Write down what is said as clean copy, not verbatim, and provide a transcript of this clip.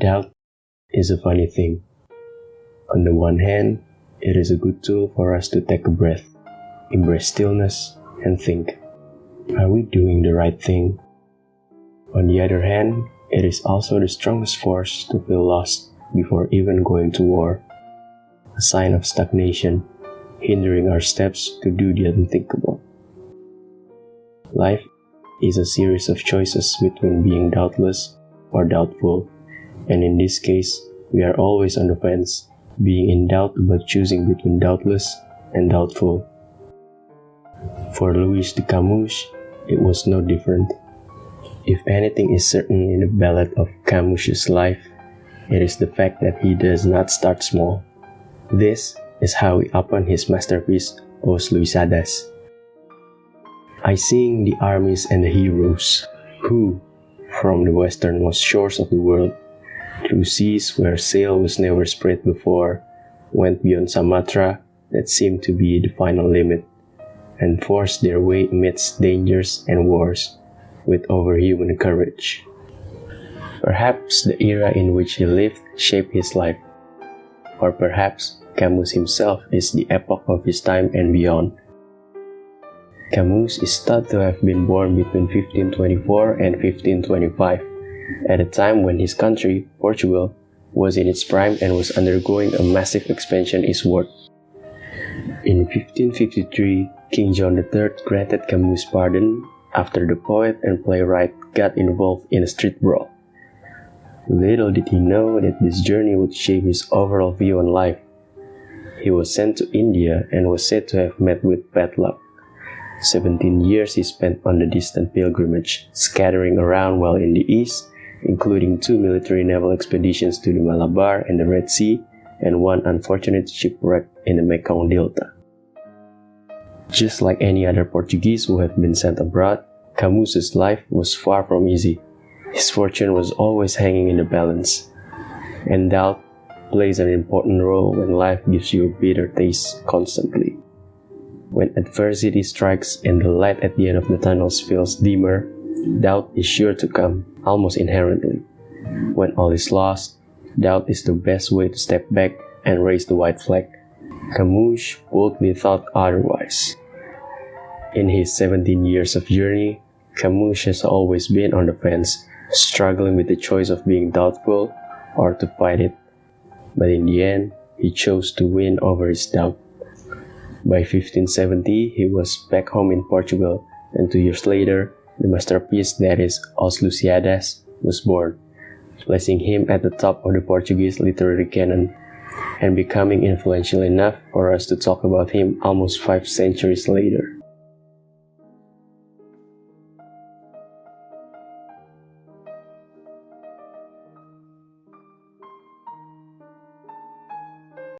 Doubt is a funny thing. On the one hand, it is a good tool for us to take a breath, embrace stillness, and think, are we doing the right thing? On the other hand, it is also the strongest force to feel lost before even going to war, a sign of stagnation, hindering our steps to do the unthinkable. Life is a series of choices between being doubtless or doubtful, and in this case, we are always on the fence, being in doubt about choosing between doubtless and doubtful. For Louis de Camus, it was no different. If anything is certain in the ballad of Camus's life, it is the fact that he does not start small. This is how he opened his masterpiece, Os Luisiadas. I sing the armies and the heroes, who, from the westernmost shores of the world, through seas where sail was never spread before, went beyond Sumatra that seemed to be the final limit, and forced their way amidst dangers and wars, with overhuman courage. Perhaps the era in which he lived shaped his life, or perhaps Camus himself is the epoch of his time and beyond. Camus is thought to have been born between 1524 and 1525, at a time when his country, Portugal, was in its prime and was undergoing a massive expansion eastward. In 1553, King John III granted Camus pardon after the poet and playwright got involved in a street brawl. Little did he know that this journey would shape his overall view on life. He was sent to India and was said to have met with bad luck. 17 years he spent on the distant pilgrimage, scattering around while in the east, including 2 military naval expeditions to the Malabar and the Red Sea, and 1 unfortunate shipwreck in the Mekong Delta. Just like any other Portuguese who have been sent abroad, Camus's life was far from easy. His fortune was always hanging in the balance. And doubt plays an important role when life gives you a bitter taste constantly. When adversity strikes and the light at the end of the tunnels feels dimmer, doubt is sure to come, almost inherently. When all is lost, doubt is the best way to step back and raise the white flag. Camus boldly thought otherwise. In his 17 years of journey, Camus has always been on the fence, struggling with the choice of being doubtful or to fight it. But in the end, he chose to win over his doubt. By 1570, he was back home in Portugal, and 2 years later, the masterpiece that is Os Luisiadas was born, placing him at the top of the Portuguese literary canon, and becoming influential enough for us to talk about him almost 5 centuries later.